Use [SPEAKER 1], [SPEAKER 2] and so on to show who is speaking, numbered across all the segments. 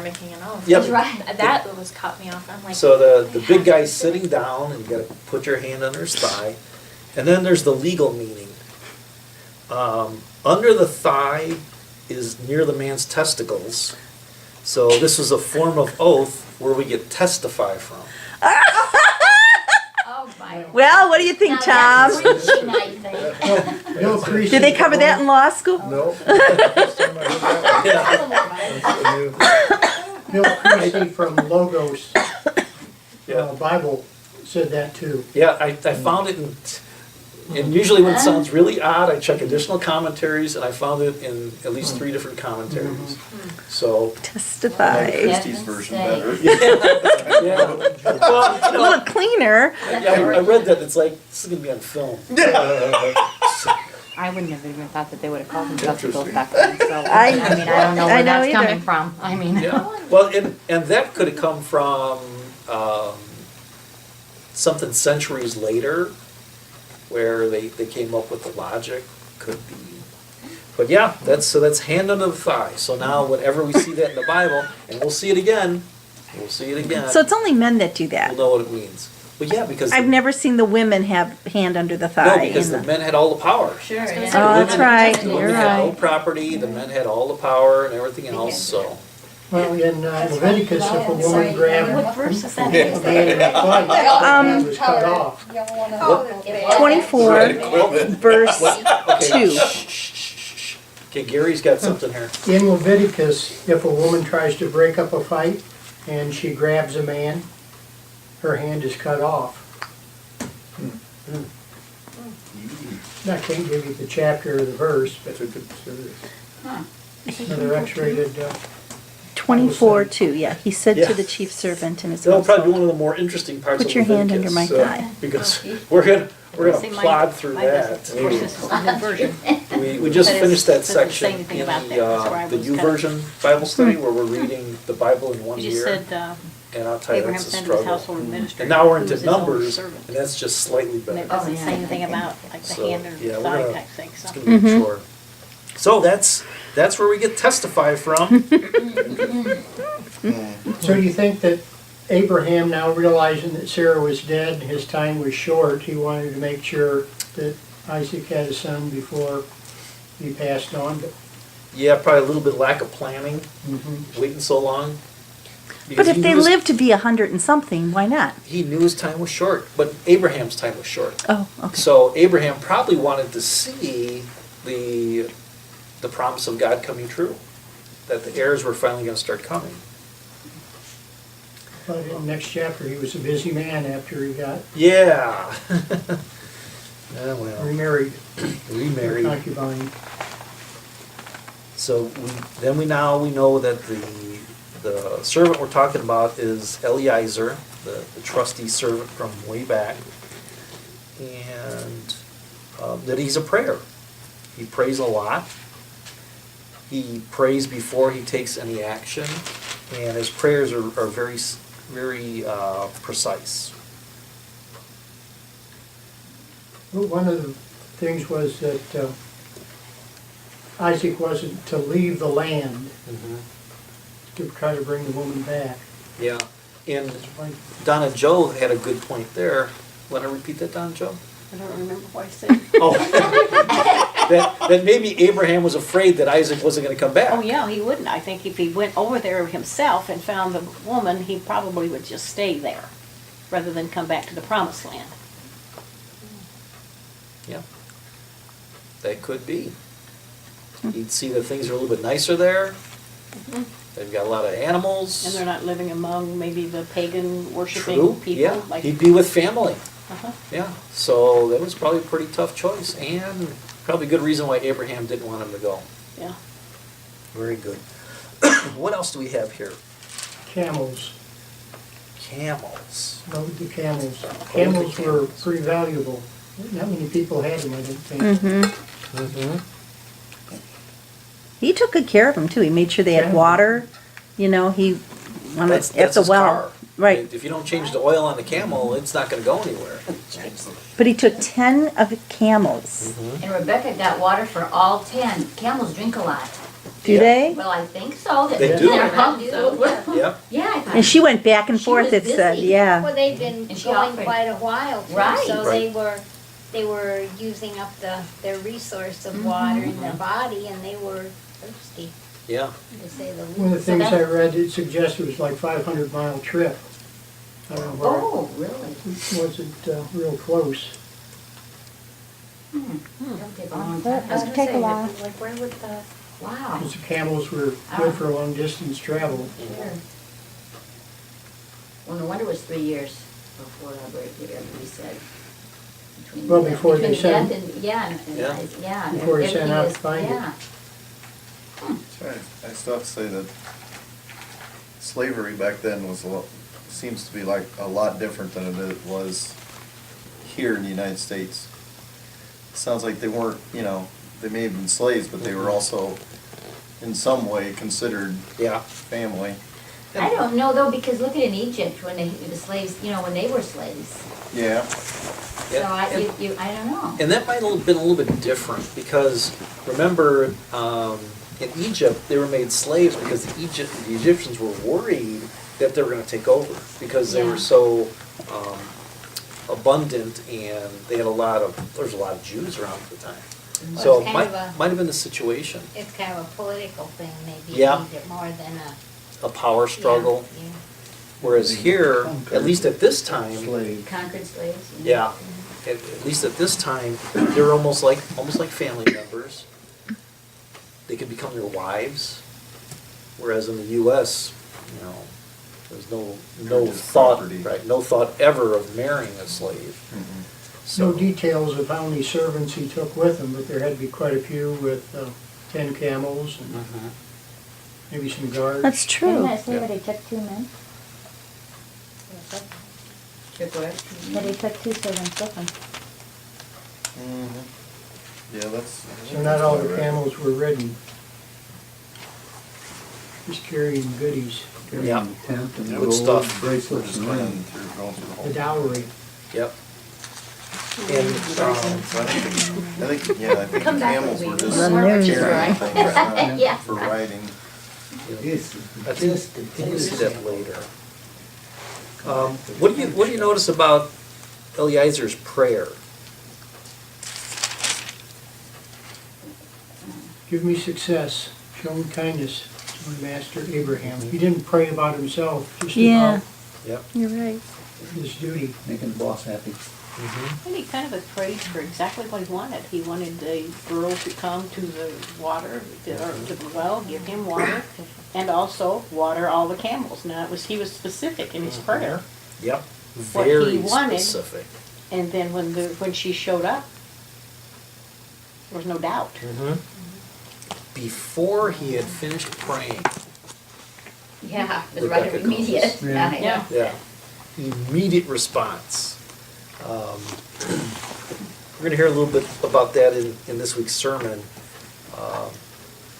[SPEAKER 1] making an oath.
[SPEAKER 2] Yep.
[SPEAKER 3] That's right.
[SPEAKER 1] That was caught me off. I'm like.
[SPEAKER 2] So the big guy's sitting down, and you gotta put your hand under his thigh. And then there's the legal meaning. Under the thigh is near the man's testicles. So this was a form of oath where we get testify from.
[SPEAKER 3] Oh, my.
[SPEAKER 4] Well, what do you think,
[SPEAKER 3] Now,
[SPEAKER 4] Tom?
[SPEAKER 3] that's preaching, I think.
[SPEAKER 5] Bill Creasy.
[SPEAKER 4] Did they cover that in law school?
[SPEAKER 5] No. First time I heard that. That's a new- Bill Creasy from Logos Bible said that too.
[SPEAKER 2] Yeah, I found it and usually when it sounds really odd, I check additional commentaries, and I found it in at least 3 different commentaries. So,
[SPEAKER 4] Testify.
[SPEAKER 6] Christie's version better.
[SPEAKER 2] yeah. Well,
[SPEAKER 4] A little cleaner.
[SPEAKER 2] I read that, it's like, this is gonna be on film.
[SPEAKER 7] I wouldn't have even thought that they would have called them testicles back then, so,
[SPEAKER 4] I-
[SPEAKER 7] I mean, I don't know
[SPEAKER 4] I
[SPEAKER 7] where
[SPEAKER 4] know
[SPEAKER 7] that's
[SPEAKER 4] either.
[SPEAKER 7] coming from, I mean.
[SPEAKER 2] Yeah, well, and that could have come from, something centuries later, where they came up with the logic, could be. But yeah, that's hand under the thigh, so now whenever we see that in the Bible, and we'll see it again,
[SPEAKER 4] So it's only men that do
[SPEAKER 2] we'll
[SPEAKER 4] that.
[SPEAKER 2] know what it means. But yeah, because.
[SPEAKER 4] I've never seen the women have hand under the thigh.
[SPEAKER 2] No, because the men had all the power.
[SPEAKER 3] Sure,
[SPEAKER 4] Oh,
[SPEAKER 3] yeah.
[SPEAKER 4] that's right.
[SPEAKER 2] The
[SPEAKER 4] You're
[SPEAKER 2] women had no
[SPEAKER 4] right.
[SPEAKER 2] property, the men had all the power and everything else, so.
[SPEAKER 5] Well, in Leviticus, if a woman grabbed
[SPEAKER 3] What verse is that?
[SPEAKER 5] a man in the butt, the man was cut off.
[SPEAKER 4] 24, verse
[SPEAKER 2] Okay,
[SPEAKER 4] 2.
[SPEAKER 2] shh, shh, shh, shh. Okay, Gary's got something here.
[SPEAKER 5] In Leviticus, if a woman tries to break up a fight and she grabs a man, her hand is cut off. I can't give you the chapter or the verse, but another X-rated,
[SPEAKER 4] 24, 2, yeah. He said
[SPEAKER 2] Yeah.
[SPEAKER 4] to the chief servant in his
[SPEAKER 2] That'll probably be one
[SPEAKER 4] household.
[SPEAKER 2] of the more interesting parts of
[SPEAKER 4] Put your hand under
[SPEAKER 2] Leviticus,
[SPEAKER 4] my thigh.
[SPEAKER 2] Because we're gonna
[SPEAKER 7] See, mine-
[SPEAKER 2] plod through
[SPEAKER 7] mine doesn't.
[SPEAKER 2] that.
[SPEAKER 7] Of course, this is a new version.
[SPEAKER 2] We just
[SPEAKER 7] But it's-
[SPEAKER 2] finished that
[SPEAKER 7] doesn't say
[SPEAKER 2] section
[SPEAKER 7] anything
[SPEAKER 2] in
[SPEAKER 7] about that, that's where I
[SPEAKER 2] the
[SPEAKER 7] was
[SPEAKER 2] U-version Bible study, where we're reading the Bible in one
[SPEAKER 7] You just
[SPEAKER 2] year.
[SPEAKER 7] said,
[SPEAKER 2] And I'll tell you,
[SPEAKER 7] Abraham
[SPEAKER 2] that's a
[SPEAKER 7] sent his
[SPEAKER 2] struggle.
[SPEAKER 7] household administrator.
[SPEAKER 2] And now we're
[SPEAKER 7] who
[SPEAKER 2] into
[SPEAKER 7] was his own
[SPEAKER 2] Numbers,
[SPEAKER 7] servant.
[SPEAKER 2] and that's just slightly
[SPEAKER 7] And it
[SPEAKER 2] better.
[SPEAKER 7] doesn't say anything about like the
[SPEAKER 2] So,
[SPEAKER 7] hand or
[SPEAKER 2] yeah, we're
[SPEAKER 7] thigh
[SPEAKER 2] gonna-
[SPEAKER 7] type thing,
[SPEAKER 2] It's
[SPEAKER 7] so.
[SPEAKER 2] gonna be a chore. So that's where we get testify from.
[SPEAKER 5] so do you think that Abraham, now realizing that Sarah was dead and his time was short, he wanted to make sure that Isaac had a son before he passed on?
[SPEAKER 2] Yeah, probably a little bit lack of planning,
[SPEAKER 5] Mhm.
[SPEAKER 2] waiting so long.
[SPEAKER 4] But
[SPEAKER 2] Because
[SPEAKER 4] if
[SPEAKER 2] he
[SPEAKER 4] they
[SPEAKER 2] knew his-
[SPEAKER 4] live to be 100 and something, why not?
[SPEAKER 2] He knew his time was short, but Abraham's time was short.
[SPEAKER 4] Oh, okay.
[SPEAKER 2] So Abraham probably wanted to see the promise of God coming true, that the heirs were finally going to start coming.
[SPEAKER 5] But in the next chapter, he was a busy man after he got
[SPEAKER 2] Yeah. Yeah, well,
[SPEAKER 5] remarried,
[SPEAKER 2] remarried.
[SPEAKER 5] concubine.
[SPEAKER 2] So we know that the servant we're talking about is Eliezer, the trusty servant from way back, and that he's a prayer. He prays a lot. He prays before he takes any action, and his prayers are very precise.
[SPEAKER 5] Well, one of the things was that Isaac wasn't to leave the land to try to bring the woman back.
[SPEAKER 2] Yeah, and
[SPEAKER 5] That's why
[SPEAKER 2] Donna Joe had a good point there. Want to repeat that, Donna Joe?
[SPEAKER 7] I don't remember what I said.
[SPEAKER 2] Oh, that maybe Abraham was afraid that Isaac wasn't going to come back.
[SPEAKER 7] Oh, yeah, he wouldn't. I think if he went over there himself and found the woman, he probably would just stay there rather than come back to the promised land.
[SPEAKER 2] Yeah, that could be. You'd see that things are a little bit nicer there. They've got a lot of animals.
[SPEAKER 7] And they're not living among maybe the pagan
[SPEAKER 2] True,
[SPEAKER 7] worshiping people.
[SPEAKER 2] yeah.
[SPEAKER 7] Like,
[SPEAKER 2] He'd be with family.
[SPEAKER 7] uh-huh.
[SPEAKER 2] Yeah, so that was probably a pretty tough choice, and probably a good reason why Abraham didn't want him to go.
[SPEAKER 7] Yeah.
[SPEAKER 2] Very good. What else do we have here?
[SPEAKER 5] camels,
[SPEAKER 2] Camels.
[SPEAKER 5] rode the camels. Camels were pretty valuable. Not many people had them, I didn't think.
[SPEAKER 4] Mm-hmm.
[SPEAKER 2] Mm-hmm.
[SPEAKER 4] He took good care of them too. He made sure they had
[SPEAKER 5] Yeah.
[SPEAKER 4] water. You know, he wanted
[SPEAKER 2] That's
[SPEAKER 4] at the
[SPEAKER 2] his
[SPEAKER 4] well.
[SPEAKER 2] car.
[SPEAKER 4] Right.
[SPEAKER 2] If you don't change the oil on the camel, it's not gonna go anywhere.
[SPEAKER 4] But he took 10 of the camels.
[SPEAKER 2] Mm-hmm.
[SPEAKER 3] And Rebecca got water for all 10. Camels drink a lot.
[SPEAKER 4] Do
[SPEAKER 2] Yeah.
[SPEAKER 4] they?
[SPEAKER 3] Well, I think so.
[SPEAKER 2] They do.
[SPEAKER 3] They're called so.
[SPEAKER 2] Yep.
[SPEAKER 3] Yeah, I thought.
[SPEAKER 4] And she went back and
[SPEAKER 3] She
[SPEAKER 4] forth,
[SPEAKER 3] was
[SPEAKER 4] it said,
[SPEAKER 3] busy.
[SPEAKER 4] yeah.
[SPEAKER 1] Well, they've been
[SPEAKER 3] And she
[SPEAKER 1] going
[SPEAKER 3] offered.
[SPEAKER 1] quite a while, too,
[SPEAKER 3] Right.
[SPEAKER 1] so
[SPEAKER 2] Right.
[SPEAKER 1] they were using up their resource of water in their body, and they were thirsty,
[SPEAKER 2] Yeah.
[SPEAKER 1] to say the least.
[SPEAKER 5] One of the
[SPEAKER 3] So
[SPEAKER 5] things I
[SPEAKER 3] that's-
[SPEAKER 5] read, it suggested it was like 500-mile trip. I don't know where,
[SPEAKER 3] Oh, really?
[SPEAKER 5] it wasn't real close.
[SPEAKER 3] That'll take a long
[SPEAKER 1] I was
[SPEAKER 3] time.
[SPEAKER 1] gonna
[SPEAKER 4] Take a
[SPEAKER 1] say,
[SPEAKER 4] while.
[SPEAKER 1] like, where would the,
[SPEAKER 3] Wow.
[SPEAKER 5] Because the camels were good for long distance travel.
[SPEAKER 3] Sure. Well, no wonder it was 3 years before our birth year, we said. Between
[SPEAKER 5] Well,
[SPEAKER 3] death-
[SPEAKER 5] before they
[SPEAKER 3] between
[SPEAKER 5] sent-
[SPEAKER 3] death and- Yeah, and
[SPEAKER 2] Yeah.
[SPEAKER 3] yeah.
[SPEAKER 5] Before they sent
[SPEAKER 3] everything
[SPEAKER 5] out
[SPEAKER 3] was-
[SPEAKER 5] to find it.
[SPEAKER 3] Yeah.
[SPEAKER 6] So I still have to say that slavery back then was seems to be like a lot different than it was here in the United States. Sounds like they weren't, they may have been slaves, but they were also in some way considered
[SPEAKER 2] Yeah.
[SPEAKER 6] family.
[SPEAKER 3] I don't know though, because look at in Egypt, when the slaves, when they were slaves.
[SPEAKER 6] Yeah.
[SPEAKER 3] So
[SPEAKER 2] Yeah.
[SPEAKER 3] I
[SPEAKER 2] And-
[SPEAKER 3] don't know.
[SPEAKER 2] And that might have been a little bit different, because remember, in Egypt, they were made slaves because the Egyptians were worried that they were gonna take over, because they
[SPEAKER 3] Yeah.
[SPEAKER 2] were so, abundant, and they had there was a lot of Jews around at the time.
[SPEAKER 1] Well,
[SPEAKER 2] So
[SPEAKER 1] it's
[SPEAKER 2] it
[SPEAKER 1] kind of a-
[SPEAKER 2] might have been the situation,
[SPEAKER 1] it's kind of a political thing, maybe,
[SPEAKER 2] Yeah.
[SPEAKER 1] in Egypt, more than a.
[SPEAKER 2] a power struggle,
[SPEAKER 1] Yeah,
[SPEAKER 2] whereas here, at least at this time,
[SPEAKER 3] Conquered slaves.
[SPEAKER 2] yeah, at least at this time, they're almost like family members. They could become their wives, whereas in the US, there's no
[SPEAKER 6] They're just
[SPEAKER 2] thought,
[SPEAKER 6] property.
[SPEAKER 2] right, no thought ever of marrying a slave.
[SPEAKER 6] Mhm.
[SPEAKER 5] No
[SPEAKER 2] So,
[SPEAKER 5] details of how many servants he took with him, but there had to be quite a few with 10 camels and
[SPEAKER 2] Mhm.
[SPEAKER 5] maybe some guards.
[SPEAKER 4] That's
[SPEAKER 3] Didn't
[SPEAKER 4] true.
[SPEAKER 3] that say
[SPEAKER 6] Yeah.
[SPEAKER 3] that he took 2 men? Took what?
[SPEAKER 4] That he took 2 servants with him.
[SPEAKER 6] Mhm. Yeah, that's.
[SPEAKER 5] So not all
[SPEAKER 6] that's
[SPEAKER 5] the
[SPEAKER 6] right.
[SPEAKER 5] camels were ridden. Just carrying goodies,
[SPEAKER 2] Yeah.
[SPEAKER 8] Tent and
[SPEAKER 2] Good
[SPEAKER 8] gold
[SPEAKER 2] stuff.
[SPEAKER 6] We're
[SPEAKER 8] bracelets
[SPEAKER 6] just
[SPEAKER 8] and
[SPEAKER 6] going
[SPEAKER 8] rings.
[SPEAKER 6] through, going through the whole.
[SPEAKER 5] the dowry.
[SPEAKER 2] Yep. And,
[SPEAKER 6] So I think the
[SPEAKER 3] Come back
[SPEAKER 6] camels
[SPEAKER 3] when
[SPEAKER 6] were
[SPEAKER 3] we-
[SPEAKER 6] just
[SPEAKER 4] On there.
[SPEAKER 6] carrying things, not
[SPEAKER 3] Yeah.
[SPEAKER 6] for riding.
[SPEAKER 8] It's
[SPEAKER 2] I think
[SPEAKER 8] just the
[SPEAKER 2] we'll see
[SPEAKER 8] taste.
[SPEAKER 2] that later. What do you notice about Eliezer's prayer?
[SPEAKER 5] Give me success, show me kindness to my master Abraham. He didn't pray about himself, just
[SPEAKER 4] Yeah.
[SPEAKER 5] about
[SPEAKER 2] Yep.
[SPEAKER 4] You're right.
[SPEAKER 5] his duty.
[SPEAKER 8] Making the boss happy.
[SPEAKER 7] And he kind of prayed for exactly what he wanted. He wanted the girl to come to the water, or to the well, give him water, and also water all the camels. Now, he was specific in his prayer.
[SPEAKER 2] Yep.
[SPEAKER 7] What he
[SPEAKER 2] Very
[SPEAKER 7] wanted.
[SPEAKER 2] specific.
[SPEAKER 7] And then when she showed up, there was no doubt.
[SPEAKER 2] Before he had finished praying,
[SPEAKER 3] Yeah, it was right
[SPEAKER 2] Rebecca
[SPEAKER 3] immediate.
[SPEAKER 8] calls.
[SPEAKER 3] Yeah, I know.
[SPEAKER 2] yeah, immediate response. We're gonna hear a little bit about that in this week's sermon,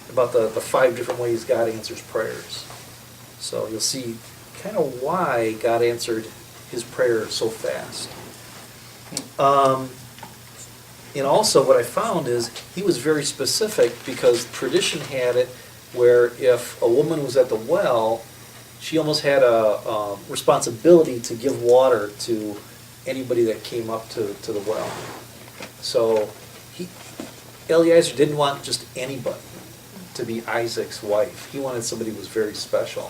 [SPEAKER 2] about the 5 different ways God answers prayers. So you'll see kind of why God answered his prayer so fast. And also what I found is he was very specific, because tradition had it where if a woman was at the well, she almost had a responsibility to give water to anybody that came up to the well. So Eliezer didn't want just anybody to be Isaac's wife. He wanted somebody who was very special.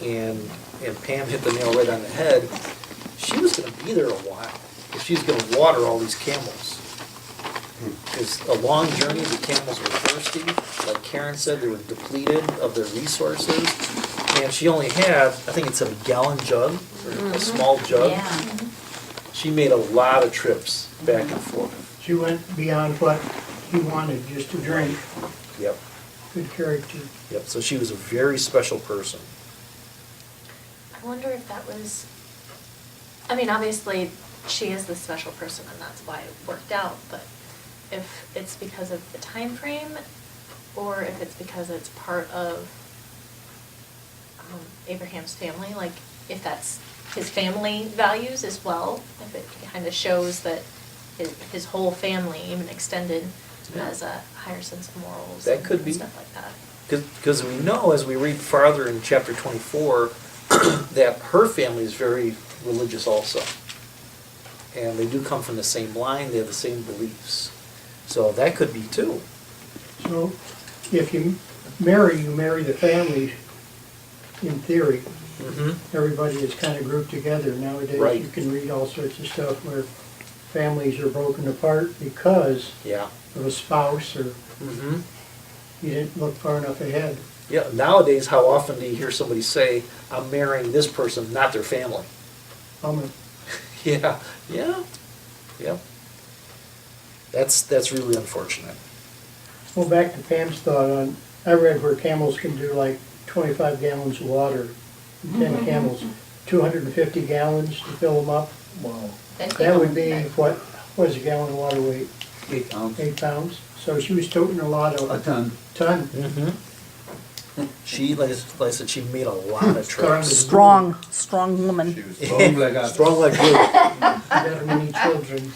[SPEAKER 2] And Pam hit the nail right on the head. She was going to be there a while. If she's going to water all these camels. It's a long journey, the camels were thirsty. Like Karen said, they were depleted of their resources. And she only had, I think it's a gallon jug, or a small jug.
[SPEAKER 3] Yeah.
[SPEAKER 2] She made a lot of trips back and forth.
[SPEAKER 5] She went beyond what he wanted, just to drink.
[SPEAKER 2] Yep,
[SPEAKER 5] Good character.
[SPEAKER 2] yep. So she was a very special person.
[SPEAKER 1] I wonder if that was, I mean, obviously, she is the special person, and that's why it worked out, but if it's because of the time frame, or if it's because it's part of Abraham's family, like, if that's his family values as well, if it kind of shows that his whole family, even extended
[SPEAKER 2] Yeah.
[SPEAKER 1] has a higher sense of morals.
[SPEAKER 2] That
[SPEAKER 1] and
[SPEAKER 2] could be.
[SPEAKER 1] Stuff like that.
[SPEAKER 2] Because we know, as we read farther in chapter 24, that her family is very religious also. And they do come from the same line, they have the same beliefs. So that could be too.
[SPEAKER 5] So if you marry the family, in theory.
[SPEAKER 2] Mm-hmm.
[SPEAKER 5] Everybody is kind of grouped together. Nowadays,
[SPEAKER 2] Right.
[SPEAKER 5] you can read all sorts of stuff where families are broken apart because
[SPEAKER 2] Yeah.
[SPEAKER 5] of a spouse or
[SPEAKER 2] Mm-hmm.
[SPEAKER 5] you didn't look far enough ahead.
[SPEAKER 2] Yeah, nowadays, how often do you hear somebody say, I'm marrying this person, not their family?
[SPEAKER 5] Um,
[SPEAKER 2] Yeah, yeah, yeah. That's really unfortunate.
[SPEAKER 5] Well, back to Pam's thought on, I read where camels can do like 25 gallons of water, 10 camels, 250 gallons to fill them up.
[SPEAKER 8] Wow.
[SPEAKER 5] That would be, what is a gallon of water weight?
[SPEAKER 8] 8 pounds.
[SPEAKER 5] 8 pounds? So she was toting a lot
[SPEAKER 8] A
[SPEAKER 5] of,
[SPEAKER 8] ton.
[SPEAKER 5] ton.
[SPEAKER 2] Mm-hmm. She, like I said, she made a lot of trips.
[SPEAKER 4] Strong woman.
[SPEAKER 6] She was
[SPEAKER 8] Strong like a-
[SPEAKER 2] Strong like glue.
[SPEAKER 5] Better many children.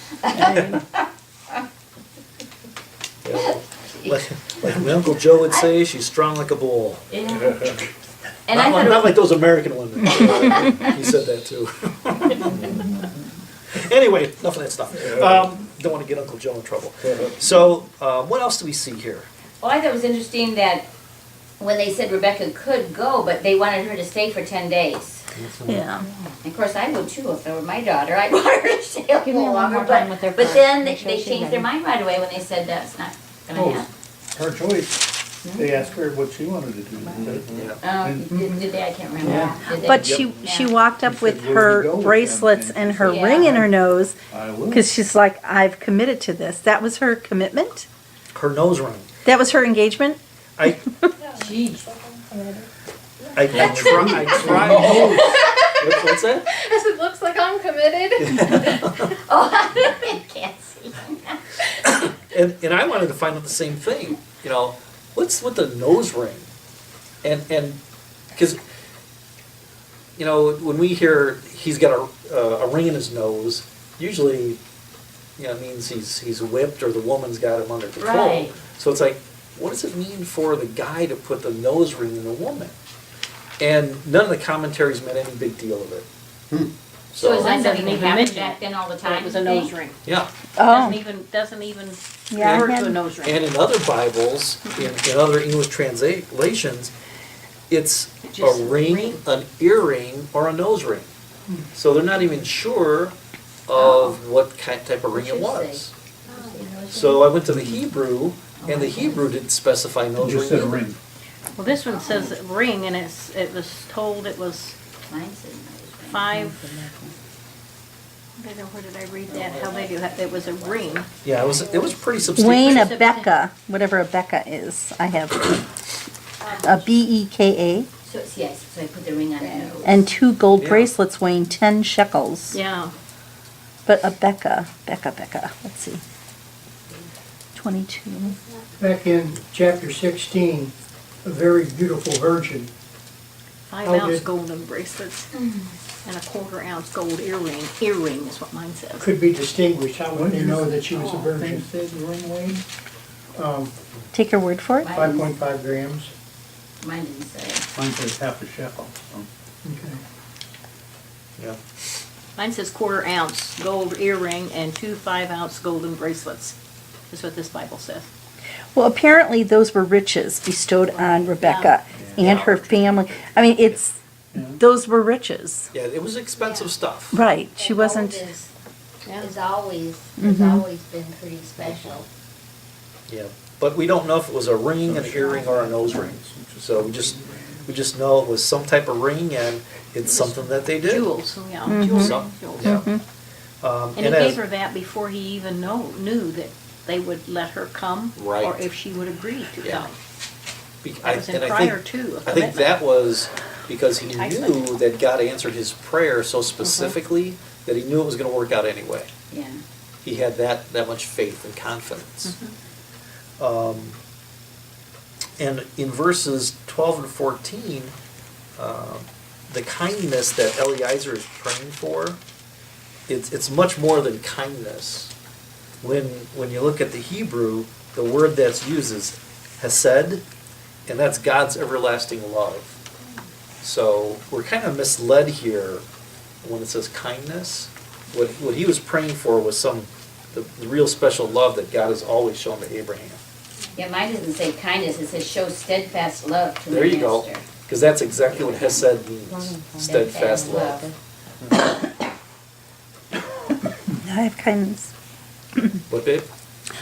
[SPEAKER 2] Yeah. Like my Uncle Joe would say, she's strong like a bull.
[SPEAKER 3] Yeah. And I
[SPEAKER 2] Not,
[SPEAKER 3] thought,
[SPEAKER 2] not like those American women. He said that too. Anyway, enough of that stuff. Don't want to get Uncle Joe in trouble. So, what else do we see here?
[SPEAKER 3] well, I thought it was interesting that when they said Rebecca could go, but they wanted her to stay for 10 days.
[SPEAKER 4] Yeah.
[SPEAKER 3] Of course, I would too if it were my daughter. I'd want her to stay a
[SPEAKER 4] Give me
[SPEAKER 3] little
[SPEAKER 4] a little
[SPEAKER 3] longer.
[SPEAKER 4] more time with their
[SPEAKER 3] But
[SPEAKER 4] parents.
[SPEAKER 3] then
[SPEAKER 4] Make sure
[SPEAKER 3] they
[SPEAKER 4] she's
[SPEAKER 3] changed their
[SPEAKER 4] ready.
[SPEAKER 3] mind right away when they said that's not gonna
[SPEAKER 8] Oh,
[SPEAKER 3] happen.
[SPEAKER 8] her choice. They asked her what she wanted to do.
[SPEAKER 2] Yeah.
[SPEAKER 3] Did they? I can't remember.
[SPEAKER 8] Yeah.
[SPEAKER 3] Did they?
[SPEAKER 4] But she
[SPEAKER 3] Yeah.
[SPEAKER 4] walked up
[SPEAKER 8] She
[SPEAKER 4] with
[SPEAKER 8] said, "Where do you go
[SPEAKER 4] her
[SPEAKER 8] with
[SPEAKER 4] bracelets
[SPEAKER 8] them?"
[SPEAKER 4] and her
[SPEAKER 3] Yeah.
[SPEAKER 4] ring in her nose,
[SPEAKER 8] I will.
[SPEAKER 4] because she's like, I've committed to this. That was her commitment?
[SPEAKER 2] Her nose ring.
[SPEAKER 4] That was her engagement?
[SPEAKER 2] I
[SPEAKER 3] Jeez.
[SPEAKER 2] tried. What's that?
[SPEAKER 1] As it looks like I'm committed.
[SPEAKER 3] Oh, I can't see.
[SPEAKER 2] And I wanted to find out the same thing. You know, what's with the nose ring? And because you know, when we hear he's got a ring in his nose, usually, you know, it means he's whipped or the woman's got him under control.
[SPEAKER 3] Right.
[SPEAKER 2] So it's like, what does it mean for the guy to put the nose ring in the woman? And none of the commentaries made any big deal of it.
[SPEAKER 3] So is
[SPEAKER 7] Mine
[SPEAKER 3] that
[SPEAKER 7] doesn't
[SPEAKER 3] something that
[SPEAKER 7] even
[SPEAKER 3] happened
[SPEAKER 7] mention
[SPEAKER 3] back then all the
[SPEAKER 7] That
[SPEAKER 3] time?
[SPEAKER 7] it was a
[SPEAKER 3] you
[SPEAKER 7] nose
[SPEAKER 3] think?
[SPEAKER 7] ring.
[SPEAKER 2] Yeah.
[SPEAKER 4] Oh,
[SPEAKER 7] Doesn't even
[SPEAKER 4] Yeah, I
[SPEAKER 7] refer to
[SPEAKER 4] had-
[SPEAKER 7] a nose ring.
[SPEAKER 2] And in other Bibles, in other English translations, it's
[SPEAKER 7] Just
[SPEAKER 2] a ring,
[SPEAKER 7] ring.
[SPEAKER 2] an earring, or a nose ring. So they're not even sure of what type of ring it
[SPEAKER 3] Should
[SPEAKER 2] was.
[SPEAKER 3] say.
[SPEAKER 2] So I went to the Hebrew, and the Hebrew didn't specify nose
[SPEAKER 8] Just
[SPEAKER 2] ring
[SPEAKER 8] said a
[SPEAKER 2] either.
[SPEAKER 8] ring.
[SPEAKER 7] Well, this one says ring, and it was told it was
[SPEAKER 3] Mine says nose ring.
[SPEAKER 7] 5. I don't know, where did I read that? How they do that? It was a ring.
[SPEAKER 2] Yeah, it was pretty substantial.
[SPEAKER 4] Wayne
[SPEAKER 7] Substan-
[SPEAKER 4] Abeka, whatever Abeka is, I have a BEKA,
[SPEAKER 3] So, yes, so I put the ring on the nose.
[SPEAKER 4] and 2 gold
[SPEAKER 2] Yeah.
[SPEAKER 4] bracelets weighing 10 shekels.
[SPEAKER 7] Yeah.
[SPEAKER 4] But Becca, let's see. 22.
[SPEAKER 5] Back in chapter 16, a very beautiful virgin.
[SPEAKER 7] 5
[SPEAKER 5] How
[SPEAKER 7] ounce
[SPEAKER 5] did-
[SPEAKER 7] golden bracelets and a 1/4 ounce gold earring. Earring is what mine says.
[SPEAKER 5] Could be distinguished. How would they know that she was a
[SPEAKER 8] Thing
[SPEAKER 5] virgin?
[SPEAKER 8] said the ring weighed?
[SPEAKER 4] Take your word for it?
[SPEAKER 5] 5.5 grams.
[SPEAKER 3] Mine didn't say.
[SPEAKER 8] Mine says half a shekel. So.
[SPEAKER 5] Okay.
[SPEAKER 2] Yeah.
[SPEAKER 7] Mine says 1/4 ounce gold earring and 2 5-ounce golden bracelets. Is what this Bible says.
[SPEAKER 4] Well, apparently those were riches bestowed on Rebecca and her family. I mean, those were riches.
[SPEAKER 2] Yeah, it was expensive stuff.
[SPEAKER 4] Right, she
[SPEAKER 9] And
[SPEAKER 4] wasn't,
[SPEAKER 9] gold is
[SPEAKER 7] Yeah.
[SPEAKER 9] always,
[SPEAKER 4] Mhm.
[SPEAKER 9] has always been pretty special.
[SPEAKER 2] Yeah, but we don't know if it was a ring, an earring, or a nose ring. So we just know it was some type of ring, and it's something that they did.
[SPEAKER 7] Jewels, yeah.
[SPEAKER 4] Mhm.
[SPEAKER 7] Jewelry,
[SPEAKER 2] Some-
[SPEAKER 7] jewels.
[SPEAKER 2] yeah.
[SPEAKER 4] Mhm.
[SPEAKER 7] And he gave her that before he even knew that they would let her come.
[SPEAKER 2] Right.
[SPEAKER 7] Or if she would agree to
[SPEAKER 2] Yeah.
[SPEAKER 7] come.
[SPEAKER 2] Be-
[SPEAKER 7] That was in
[SPEAKER 2] and I
[SPEAKER 7] prior
[SPEAKER 2] think-
[SPEAKER 7] to a
[SPEAKER 2] I think
[SPEAKER 7] commitment.
[SPEAKER 2] that was because he
[SPEAKER 7] Enticement.
[SPEAKER 2] knew that God answered his prayer so specifically that he knew it was gonna work out anyway.
[SPEAKER 3] Yeah.
[SPEAKER 2] He had that much faith and confidence. And in verses 12 and 14, the kindness that Eliezer is praying for, it's much more than kindness. When you look at the Hebrew, the word that's used is hesed, and that's God's everlasting love. So we're kind of misled here when it says kindness. What he was praying for was the real special love that God has always shown to Abraham.
[SPEAKER 3] Yeah, mine doesn't say kindness, it says show steadfast love to the
[SPEAKER 2] There you go,
[SPEAKER 3] master.
[SPEAKER 2] because that's exactly what hesed means, steadfast love.
[SPEAKER 4] I have kindness.
[SPEAKER 2] What, babe?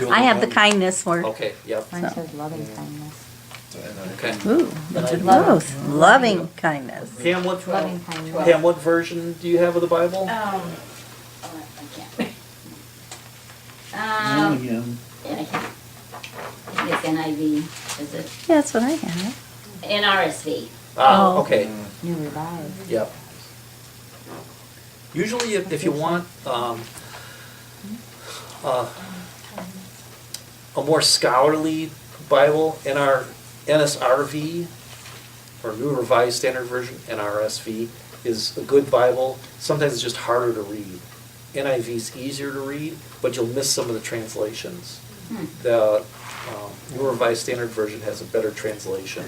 [SPEAKER 4] I have the kindness for,
[SPEAKER 2] Okay, yep.
[SPEAKER 9] Mine says loving kindness.
[SPEAKER 2] Okay.
[SPEAKER 4] ooh,
[SPEAKER 2] And
[SPEAKER 4] both, loving kindness.
[SPEAKER 2] Pam, what,
[SPEAKER 9] Loving kindness.
[SPEAKER 2] Pam, what version do you have of the Bible?
[SPEAKER 3] I can't.
[SPEAKER 8] Yeah.
[SPEAKER 3] Yeah, I can't. I think it's NIV, is it?
[SPEAKER 4] Yeah, that's what I have.
[SPEAKER 3] NRSV.
[SPEAKER 4] Oh.
[SPEAKER 2] Okay,
[SPEAKER 9] New Revised.
[SPEAKER 2] yep. Usually if you want, a more scholarly Bible, NSRV, or New Revised Standard Version, NRSV, is a good Bible. Sometimes it's just harder to read. NIV is easier to read, but you'll miss some of the translations. The New Revised Standard Version has a better translation,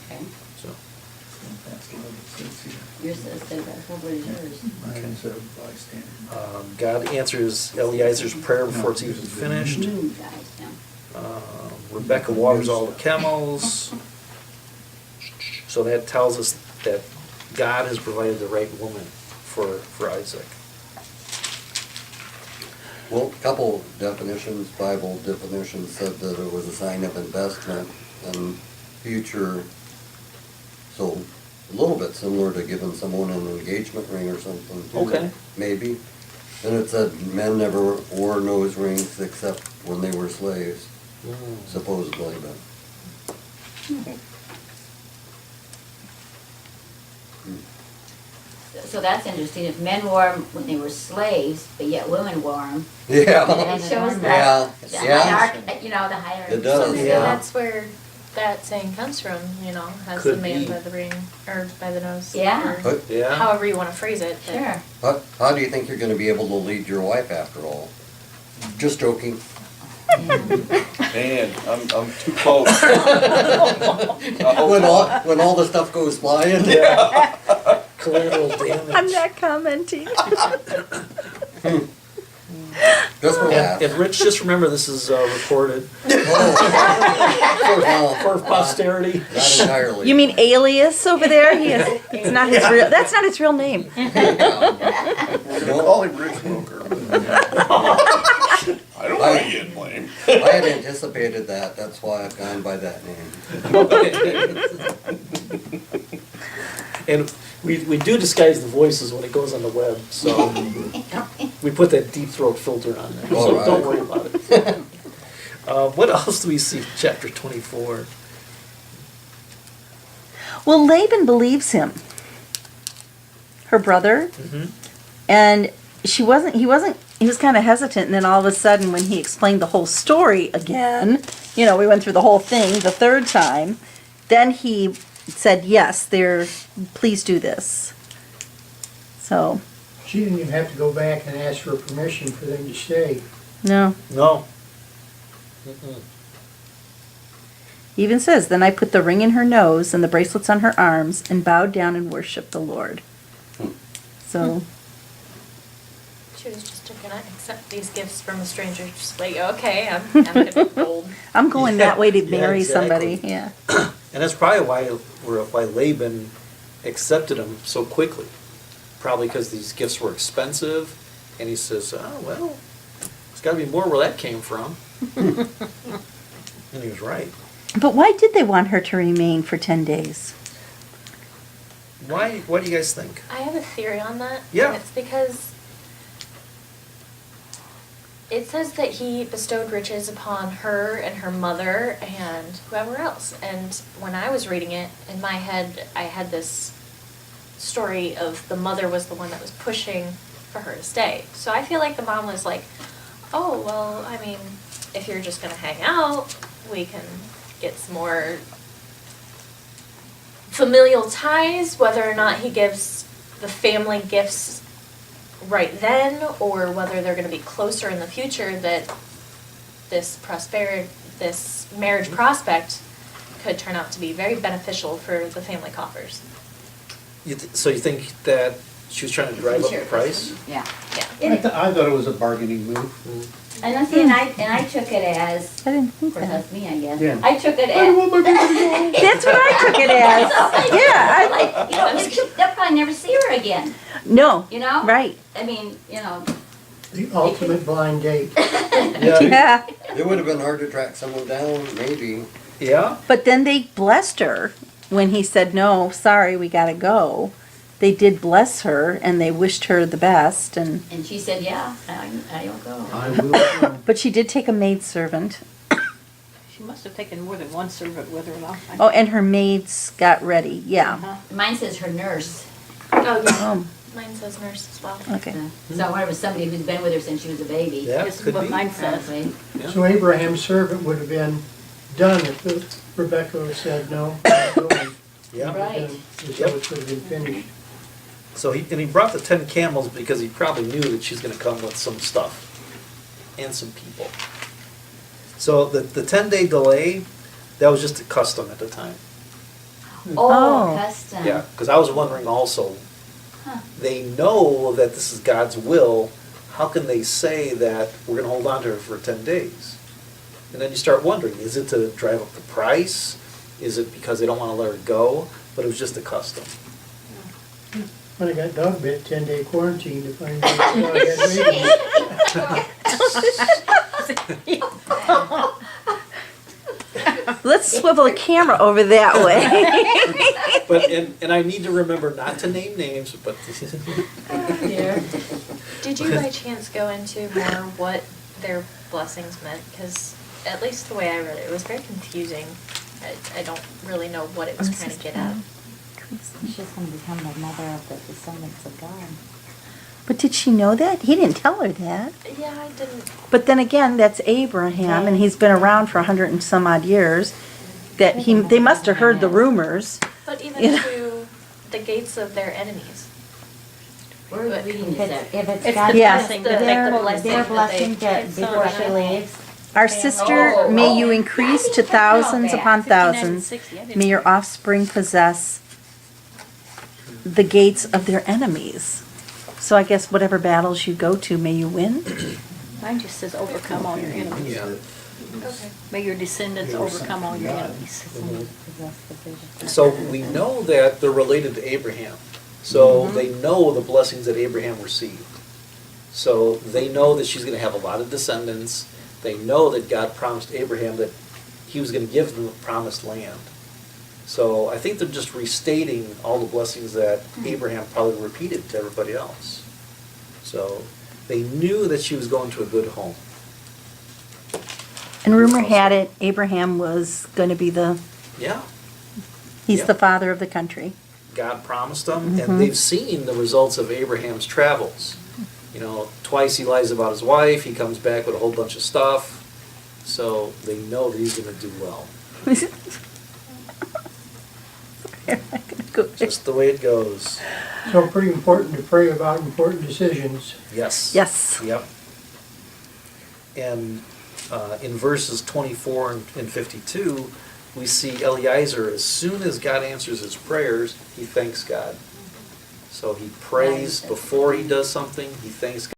[SPEAKER 3] Okay.
[SPEAKER 2] so.
[SPEAKER 3] Yours says steadfast love, what is yours?
[SPEAKER 8] Mine said bystander.
[SPEAKER 2] God answers Eliezer's prayer before it's even finished.
[SPEAKER 3] New guys, yeah.
[SPEAKER 2] Rebecca waters all the camels. So that tells us that God has provided the right woman for Isaac.
[SPEAKER 10] Well, a couple definitions, Bible definitions said that it was a sign of investment and future, so a little bit similar to giving someone an engagement ring or something. too,
[SPEAKER 2] Okay.
[SPEAKER 10] Maybe. And it said men never wore nose rings except when they were slaves, supposedly, but.
[SPEAKER 3] So that's interesting, if men wore them when they were slaves, but yet women wore them.
[SPEAKER 10] Yeah.
[SPEAKER 3] It shows
[SPEAKER 10] Yeah,
[SPEAKER 3] the
[SPEAKER 10] yeah.
[SPEAKER 3] hierarchy, you know, the hierarchy.
[SPEAKER 10] It does.
[SPEAKER 1] So maybe
[SPEAKER 2] Yeah.
[SPEAKER 1] that's where that saying comes from, has the
[SPEAKER 2] Could
[SPEAKER 1] man
[SPEAKER 2] be.
[SPEAKER 1] by the ring, or by the nose.
[SPEAKER 3] Yeah.
[SPEAKER 1] or
[SPEAKER 10] But
[SPEAKER 2] Yeah?
[SPEAKER 1] However you wanna phrase it. but-
[SPEAKER 3] Sure.
[SPEAKER 10] how do you think you're gonna be able to lead your wife after all? Just joking.
[SPEAKER 6] Man, I'm too close.
[SPEAKER 10] When all the stuff goes flying.
[SPEAKER 2] Collateral damage.
[SPEAKER 4] I'm not commenting.
[SPEAKER 10] Just for laughs.
[SPEAKER 2] And Rich, just remember this is recorded
[SPEAKER 10] Oh.
[SPEAKER 2] for posterity.
[SPEAKER 10] Not entirely.
[SPEAKER 4] You mean Alias over there? It's not his real, that's not his real name.
[SPEAKER 6] We're gonna call him Rich Wilker. I don't want to get blamed.
[SPEAKER 10] I had anticipated that, that's why I've gone by that name.
[SPEAKER 2] And we do disguise the voices when it goes on the web, so we put that deep throat filter on there, so
[SPEAKER 10] All
[SPEAKER 2] don't
[SPEAKER 10] right.
[SPEAKER 2] worry about it. What else do we see in chapter 24?
[SPEAKER 4] Well, Laban believes him, her brother, and he was kind of hesitant, and then all of a sudden, when he explained the whole story again, we went through the whole thing the third time, then he said, yes, please do this. So,
[SPEAKER 5] She didn't even have to go back and ask for permission for them to stay.
[SPEAKER 4] no.
[SPEAKER 2] No.
[SPEAKER 4] He even says, then I put the ring in her nose and the bracelets on her arms and bowed down and worshiped the Lord. So,
[SPEAKER 1] She was just gonna accept these gifts from a stranger, just like, okay, I'm gonna be bold.
[SPEAKER 4] I'm going that way to marry
[SPEAKER 2] exactly.
[SPEAKER 4] somebody, yeah.
[SPEAKER 2] And that's probably why Laban accepted him so quickly. Probably because these gifts were expensive, and he says, oh, well, there's gotta be more where that came from. And he was right.
[SPEAKER 4] But why did they want her to remain for 10 days?
[SPEAKER 2] Why, what do you guys think?
[SPEAKER 1] I have a theory on that.
[SPEAKER 2] Yeah.
[SPEAKER 1] And it's because it says that he bestowed riches upon her and her mother and whoever else. And when I was reading it, in my head, I had this story of the mother was the one that was pushing for her to stay. So I feel like the mom was like, oh, well, I mean, if you're just gonna hang out, we can get some more familial ties, whether or not he gives the family gifts right then, or whether they're going to be closer in the future, that this this marriage prospect could turn out to be very beneficial for the family coffers.
[SPEAKER 2] So you think that she was trying to drive up the
[SPEAKER 3] Sure.
[SPEAKER 2] price?
[SPEAKER 3] Yeah.
[SPEAKER 1] Yeah.
[SPEAKER 8] I thought it was a bargaining move.
[SPEAKER 3] And I see, and I took it as,
[SPEAKER 4] I didn't
[SPEAKER 3] of
[SPEAKER 4] think
[SPEAKER 3] course,
[SPEAKER 4] that.
[SPEAKER 3] that's me, I guess.
[SPEAKER 8] Yeah.
[SPEAKER 3] I took it
[SPEAKER 8] I
[SPEAKER 3] as.
[SPEAKER 8] want my baby to go.
[SPEAKER 4] That's what I took it as. Yeah,
[SPEAKER 3] Like, you know, they'll probably never see her again,
[SPEAKER 4] No,
[SPEAKER 3] you know?
[SPEAKER 4] right.
[SPEAKER 3] I mean, you know,
[SPEAKER 5] The ultimate blind date.
[SPEAKER 4] Yeah.
[SPEAKER 10] It would have been hard to track someone down, maybe.
[SPEAKER 2] Yeah?
[SPEAKER 4] But then they blessed her when he said, no, sorry, we gotta go. They did bless her and they wished her the best and,
[SPEAKER 3] and she said, yeah, I'll go.
[SPEAKER 8] I will.
[SPEAKER 4] but she did take a maidservant.
[SPEAKER 7] She must have taken more than one servant with her, though.
[SPEAKER 4] Oh, and her maids got ready, yeah.
[SPEAKER 7] Uh-huh.
[SPEAKER 3] Mine says her nurse.
[SPEAKER 1] Oh, yeah.
[SPEAKER 4] Oh,
[SPEAKER 1] Mine says nurse as well.
[SPEAKER 4] okay.
[SPEAKER 3] So I wonder if it was somebody who's been with her since she was a baby.
[SPEAKER 2] Yeah,
[SPEAKER 7] This is
[SPEAKER 2] could
[SPEAKER 7] what
[SPEAKER 2] be.
[SPEAKER 7] mine says.
[SPEAKER 3] Probably.
[SPEAKER 2] Yeah.
[SPEAKER 5] So Abraham's servant would have been done if Rebecca said no. not going.
[SPEAKER 2] Yeah.
[SPEAKER 3] Right.
[SPEAKER 5] So it would have been finished.
[SPEAKER 2] So he brought the 10 camels because he probably knew that she's gonna come with some stuff and some people. So the 10-day delay, that was just a custom at the time.
[SPEAKER 3] Oh,
[SPEAKER 4] Oh.
[SPEAKER 3] custom.
[SPEAKER 2] Yeah, because I was wondering also,
[SPEAKER 3] Huh.
[SPEAKER 2] they know that this is God's will, how can they say that we're gonna hold on to her for 10 days? And then you start wondering, is it to drive up the price? Is it because they don't wanna let her go? But it was just a custom.
[SPEAKER 5] When I got dog bit, 10-day quarantine to find out the dog had rabies.
[SPEAKER 4] Let's swivel a camera over that way.
[SPEAKER 2] But, and I need to remember not to name names, but.
[SPEAKER 3] Dear.
[SPEAKER 1] Did you by chance go into more what their blessings meant? Because at least the way I read it, it was very confusing. I don't really know what it was trying to get at.
[SPEAKER 9] She's going to become the mother of the descendants of God.
[SPEAKER 4] But did she know that? He didn't tell her that.
[SPEAKER 1] Yeah, I didn't.
[SPEAKER 4] But then again, that's Abraham, and he's been around for 100 and some odd years. That they must have heard the rumors.
[SPEAKER 1] But even
[SPEAKER 4] Yeah.
[SPEAKER 1] to the gates of their enemies.
[SPEAKER 3] Where are we reading
[SPEAKER 9] If
[SPEAKER 3] this
[SPEAKER 9] it's,
[SPEAKER 3] at?
[SPEAKER 9] if it's
[SPEAKER 7] It's
[SPEAKER 9] God's
[SPEAKER 7] the
[SPEAKER 4] Yeah.
[SPEAKER 7] blessing,
[SPEAKER 1] Their-
[SPEAKER 7] the
[SPEAKER 9] their,
[SPEAKER 1] blessing
[SPEAKER 9] their
[SPEAKER 1] that
[SPEAKER 9] blessing
[SPEAKER 1] they-
[SPEAKER 9] to,
[SPEAKER 1] it's
[SPEAKER 9] before
[SPEAKER 1] so
[SPEAKER 9] she leaves.
[SPEAKER 4] Our sister,
[SPEAKER 3] Oh,
[SPEAKER 4] may
[SPEAKER 3] oh.
[SPEAKER 4] you increase to thousands upon
[SPEAKER 7] 59 and
[SPEAKER 4] thousands.
[SPEAKER 7] 60, I didn't-
[SPEAKER 4] May your offspring possess the gates of their enemies. So I guess whatever battles you go to, may you win.
[SPEAKER 7] Mine just says overcome all your enemies.
[SPEAKER 2] Yeah.
[SPEAKER 1] Okay.
[SPEAKER 7] May your descendants overcome all your enemies.
[SPEAKER 9] Possess the vision.
[SPEAKER 2] So we know that they're related to Abraham. So they know the blessings that Abraham received. So they know that she's gonna have a lot of descendants. They know that God promised Abraham that he was gonna give them the promised land. So I think they're just restating all the blessings that Abraham probably repeated to everybody else. So they knew that she was going to a good home.
[SPEAKER 4] And rumor had it, Abraham was going to be
[SPEAKER 2] Yeah.
[SPEAKER 4] he's
[SPEAKER 2] Yeah.
[SPEAKER 4] the father of the country.
[SPEAKER 2] God promised them, and they've seen the results of Abraham's travels. You know, twice he lies about his wife, he comes back with a whole bunch of stuff, so they know that he's gonna do well. Just the way it goes.
[SPEAKER 5] So pretty important to pray about important decisions.
[SPEAKER 2] Yes.
[SPEAKER 4] Yes.
[SPEAKER 2] Yep. And in verses 24 and 52, we see Eliezer, as soon as God answers his prayers, he thanks God. So he prays before he does something, he thanks God.